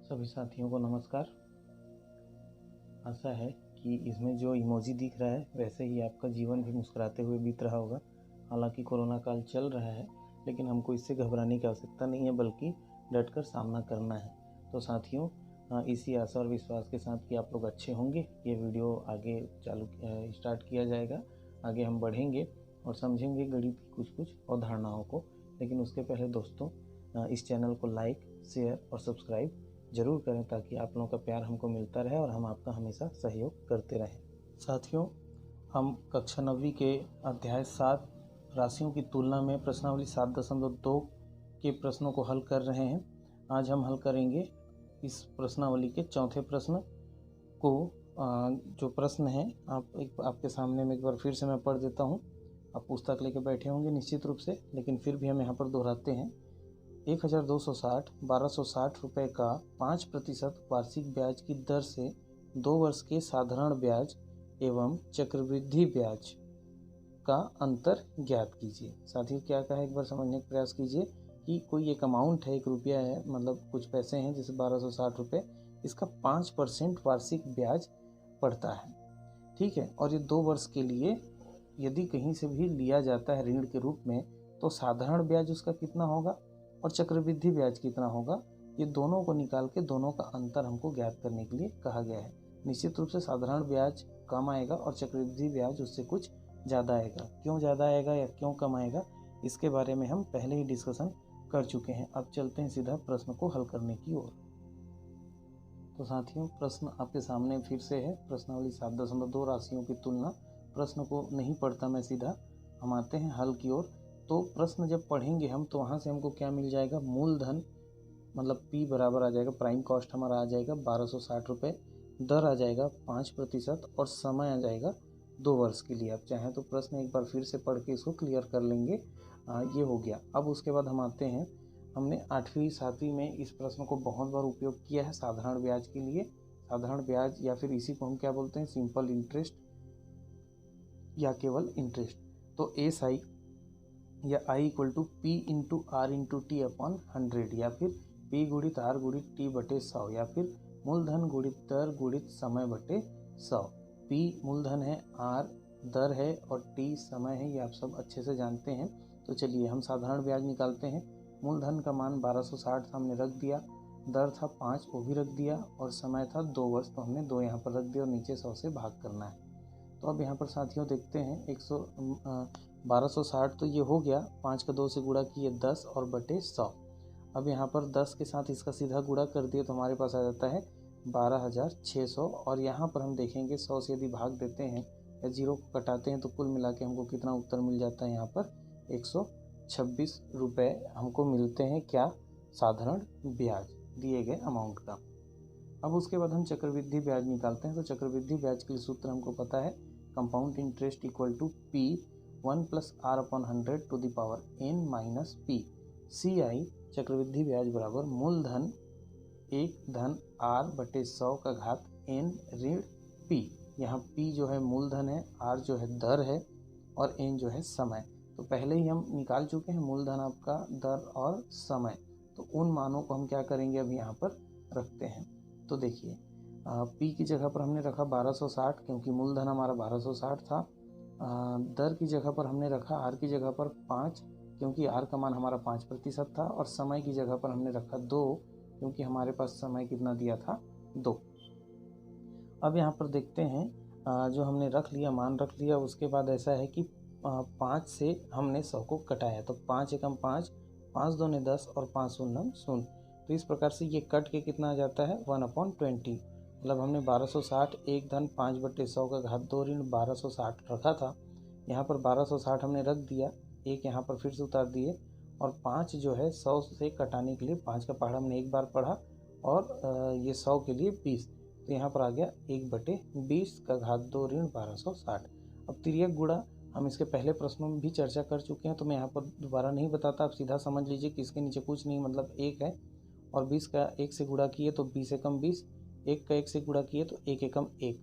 सभी साथियों को नमस्कार। आशा है कि इसमें जो इमोजी दिख रहा है वैसे ही आपका जीवन भी मुस्कुराते हुए बीत रहा होगा। हालांकि कोरोना काल चल रहा है, लेकिन हमको इससे घबराने की आवश्यकता नहीं है, बल्कि डटकर सामना करना है। तो साथियों, इसी आशा और विश्वास के साथ कि आप लोग अच्छे होंगे, ये वीडियो आगे स्टार्ट किया जाएगा। आगे हम बढ़ेंगे और समझेंगे गणित की कुछ अवधारणाओं को। लेकिन उसके पहले दोस्तों, इस चैनल को लाइक, शेयर और सब्सक्राइब जरूर करें, ताकि आप लोगों का प्यार हमको मिलता रहे और हम आपका हमेशा सहयोग करते रहें। साथियों, हम कक्षा 9वीं के अध्याय 7 राशियों की तुलना में प्रश्नावली 7.2 के प्रश्नों को हल कर रहे हैं। आज हम हल करेंगे इस प्रश्नावली के चौथे प्रश्न को। जो प्रश्न है आपके सामने में एक बार फिर से मैं पढ़ देता हूँ। आप पुस्तक लेके बैठे होंगे निश्चित रूप से, लेकिन फिर भी हम यहाँ पर दोहराते हैं। 1260 रुपये का 5% वार्षिक ब्याज की दर से 2 वर्ष के साधारण ब्याज एवं चक्रवृद्धि ब्याज का अंतर ज्ञात कीजिए। साथियों, क्या कहा एक बार समझने का प्रयास कीजिए कि कोई एक अमाउंट है, 1 रुपया है, मतलब कुछ पैसे हैं, जैसे 1260 रुपये, इसका 5% वार्षिक ब्याज पड़ता है। ठीक है, और ये 2 वर्ष के लिए यदि कहीं से भी लिया जाता है ऋण के रूप में, तो साधारण ब्याज उसका कितना होगा और चक्रवृद्धि ब्याज कितना होगा, ये दोनों को निकाल के दोनों का अंतर हमको ज्ञात करने के लिए कहा गया है। निश्चित रूप से साधारण ब्याज कम आएगा और चक्रवृद्धि ब्याज उससे कुछ ज़्यादा आएगा। क्यों ज़्यादा आएगा या क्यों कम आएगा, इसके बारे में हम पहले ही डिस्कशन कर चुके हैं। अब चलते हैं सीधा प्रश्न को हल करने की ओर। तो साथियों, प्रश्न आपके सामने फिर से है। प्रश्नावली 7.2 राशियों की तुलना। प्रश्न को नहीं पढ़ता मैं, सीधा हम आते हैं हल की ओर। तो प्रश्न जब पढ़ेंगे हम, तो वहाँ से हमको क्या मिल जाएगा, मूलधन मतलब P बराबर आ जाएगा, प्राइम कॉस्ट हमारा आ जाएगा 1260 रुपये, दर आ जाएगा 5% और समय आ जाएगा 2 वर्ष के लिए। आप चाहें तो प्रश्न एक बार फिर से पढ़ के इसको क्लियर कर लेंगे। ये हो गया। अब उसके बाद हम आते हैं, हमने 8वीं 7वीं में इस प्रश्न को बहुत बार उपयोग किया है साधारण ब्याज के लिए। साधारण ब्याज या फिर इसी को हम क्या बोलते हैं, सिंपल इंटरेस्ट या केवल इंटरेस्ट। तो SI या I equal to P into R into T upon 100, या फिर P गुणित R गुणित T बटे 100, या फिर मूलधन गुणित दर गुणित समय बटे 100। P मूलधन है, R दर है और T समय है, ये आप सब अच्छे से जानते हैं। तो चलिए हम साधारण ब्याज निकालते हैं। मूलधन का मान 1260 था, हमने रख दिया। दर था 5, वो भी रख दिया, और समय था 2 वर्ष, तो हमने 2 यहाँ पर रख दिया और नीचे 100 से भाग करना है। तो अब यहाँ पर साथियों देखते हैं, 1260 तो ये हो गया, 5 का 2 से गुणा किए 10 और बटे 100। अब यहाँ पर 10 के साथ इसका सीधा गुणा कर दिए तो हमारे पास आ जाता है 12,600। और यहाँ पर हम देखेंगे 100 से यदि भाग देते हैं या 0 को कटाते हैं तो कुल मिला के हमको कितना उत्तर मिल जाता है, यहाँ पर 126 रुपये हमको मिलते हैं। क्या, साधारण ब्याज दिए गए अमाउंट का। अब उसके बाद हम चक्रवृद्धि ब्याज निकालते हैं। तो चक्रवृद्धि ब्याज के लिए सूत्र हमको पता है, compound interest equal to P 1 + R upon 100 to the power N minus P। CI चक्रवृद्धि ब्याज बराबर मूलधन 1 धन R बटे 100 का घात N ऋण P। यहाँ P जो है मूलधन है, R जो है दर है और N जो है समय। तो पहले ही हम निकाल चुके हैं मूलधन आपका, दर और समय। तो उन मानों को हम क्या करेंगे, अभी यहाँ पर रखते हैं। तो देखिए, P की जगह पर हमने रखा 1260, क्योंकि मूलधन हमारा 1260 था। दर की जगह पर हमने रखा, R की जगह पर 5, क्योंकि R का मान हमारा 5% था। और समय की जगह पर हमने रखा 2, क्योंकि हमारे पास समय कितना दिया था, 2। अब यहाँ पर देखते हैं, जो हमने रख लिया, मान रख लिया, उसके बाद ऐसा है कि 5 से हमने 100 को कटाया। तो 5 एकम 5, 5 दूने 10 और 5 शून्यम 0। तो इस प्रकार से ये कट के कितना आ जाता है, 1/20। मतलब हमने 1260 1 धन 5 बटे 100 का घात 2 ऋण 1260 रखा था। यहाँ पर 1260 हमने रख दिया, एक यहाँ पर फिर से उतार दिए, और 5 जो है 100 से कटाने के लिए 5 का पहाड़ा हमने एक बार पढ़ा, और ये 100 के लिए 20। तो यहाँ पर आ गया 1/20 का घात 2 ऋण 1260। अब तिर्यक गुणा हम इसके पहले प्रश्नों में भी चर्चा कर चुके हैं, तो मैं यहाँ पर दोबारा नहीं बताता। आप सीधा समझ लीजिए कि इसके नीचे कुछ नहीं, मतलब 1 है, और 20 का 1 से गुणा किए तो 20 एकम 20, 1 का 1 से गुणा किए तो 1 एकम 1,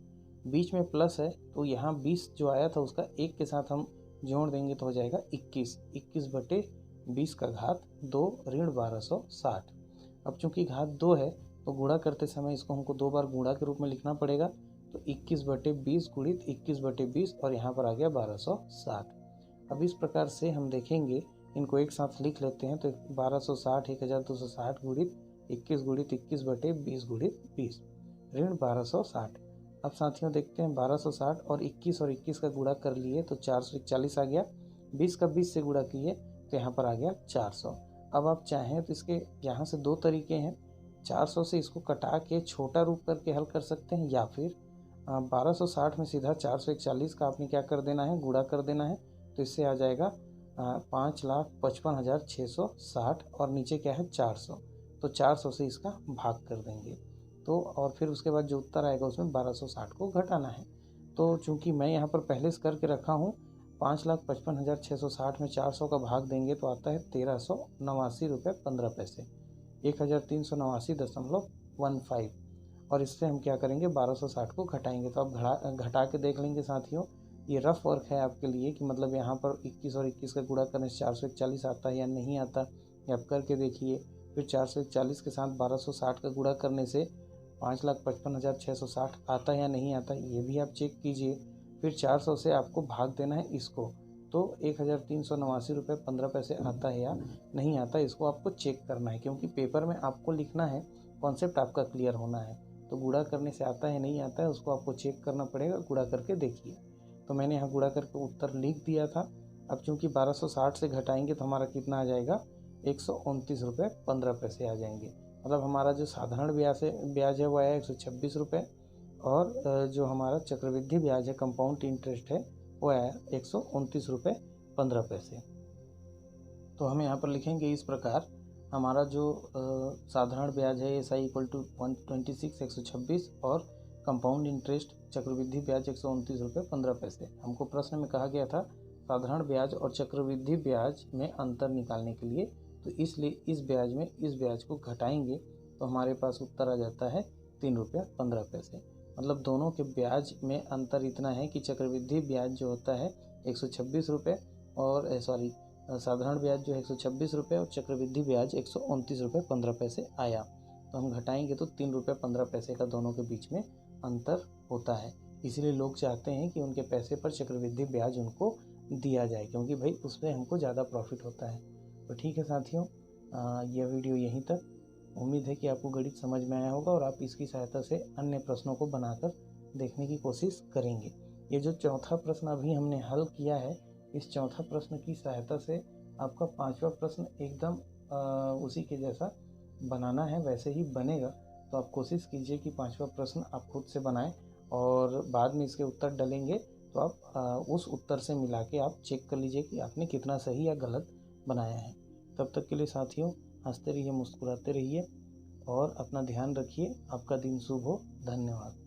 बीच में प्लस है, तो यहाँ 20 जो आया था उसका 1 के साथ हम जोड़ देंगे तो हो जाएगा 21। 21/20 का घात 2 ऋण 1260। अब चूंकि घात 2 है तो गुणा करते समय इसको हमको 2 बार गुणा के रूप में लिखना पड़ेगा। तो 21/20 गुणित 21/20 और यहाँ पर आ गया 1260। अब इस प्रकार से हम देखेंगे, इनको एक साथ लिख लेते हैं। तो 1260 1260 गुणित 21 गुणित 21/20 गुणित 20 ऋण 1260। अब साथियों देखते हैं 1260 और 21 का गुणा कर लिए तो 441 आ गया। 20 का 20 से गुणा किए तो यहाँ पर आ गया 400। अब आप चाहें तो इसके यहाँ से 2 तरीके हैं। 400 से इसको कटा के छोटा रूप करके हल कर सकते हैं, या फिर 1260 में सीधा 441 का आपने क्या कर देना है, गुणा कर देना है। तो इससे आ जाएगा 5,55,660 और नीचे क्या है 400। तो 400 से इसका भाग कर देंगे तो, और फिर उसके बाद जो उत्तर आएगा उसमें 1260 को घटाना है। तो चूंकि मैं यहाँ पर पहले से करके रखा हूँ, 5,55,660 में 400 का भाग देंगे तो आता है 1,389 रुपये 15 पैसे, 1,389.15। और इससे हम क्या करेंगे 1260 को घटाएंगे। तो अब घटा के देख लेंगे साथियों। ये रफ वर्क है आपके लिए कि मतलब यहाँ पर 21 और 21 का गुणा करने से 441 आता है या नहीं आता, ये आप करके देखिए। फिर 441 के साथ 1260 का गुणा करने से 5,55,660 आता है या नहीं आता, ये भी आप चेक कीजिए। फिर 400 से आपको भाग देना है इसको, तो 1,389 रुपये 15 पैसे आता है या नहीं आता, इसको आपको चेक करना है। क्योंकि पेपर में आपको लिखना है, कॉन्सेप्ट आपका क्लियर होना है। तो गुणा करने से आता है नहीं आता है उसको आपको चेक करना पड़ेगा। गुणा करके देखिए। तो मैंने यहाँ गुणा करके उत्तर लिख दिया था। अब चूँकि 1260 से घटाएंगे तो हमारा कितना आ जाएगा, 129 रुपये 15 पैसे आ जाएंगे। मतलब हमारा जो साधारण ब्याज है वो आया 126 रुपये, और जो हमारा चक्रवृद्धि ब्याज है, कंपाउंड इंटरेस्ट है, वो आया 129 रुपये 15 पैसे। तो हम यहाँ पर लिखेंगे इस प्रकार, हमारा जो साधारण ब्याज है SI = 126 126 और कंपाउंड इंटरेस्ट चक्रवृद्धि ब्याज 129 रुपये 15 पैसे। हमको प्रश्न में कहा गया था साधारण ब्याज और चक्रवृद्धि ब्याज में अंतर निकालने के लिए, तो इसलिए इस ब्याज को घटाएंगे तो हमारे पास उत्तर आ जाता है 3 रुपया 15 पैसे। मतलब दोनों के ब्याज में अंतर इतना है कि चक्रवृद्धि ब्याज जो होता है 126 रुपये और साधारण ब्याज जो है 126 रुपये और चक्रवृद्धि ब्याज 129 रुपये 15 पैसे आया। तो हम घटाएंगे तो 3 रुपये 15 पैसे का दोनों के बीच में अंतर होता है। इसीलिए लोग चाहते हैं कि उनके पैसे पर चक्रवृद्धि ब्याज उनको दिया जाए, क्योंकि भाई उसमें हमको ज़्यादा प्रॉफिट होता है। तो ठीक है साथियों, यह वीडियो यहीं तक। उम्मीद है कि आपको गणित समझ में आया होगा और आप इसकी सहायता से अन्य प्रश्नों को बनाकर देखने की कोशिश करेंगे। ये जो चौथा प्रश्न अभी हमने हल किया है, इस चौथा प्रश्न की सहायता से आपका 5वां प्रश्न एकदम उसी के जैसा बनाना है, वैसे ही बनेगा। तो आप कोशिश कीजिए कि 5वां प्रश्न आप खुद से बनाएं और बाद में इसके उत्तर डलेंगे तो आप उस उत्तर से मिला के आप चेक कर लीजिए कि आपने कितना सही या गलत बनाया है। तब तक के लिए साथियों, हंसते रहिए, मुस्कुराते रहिए और अपना ध्यान रखिए। आपका दिन शुभ हो। धन्यवाद।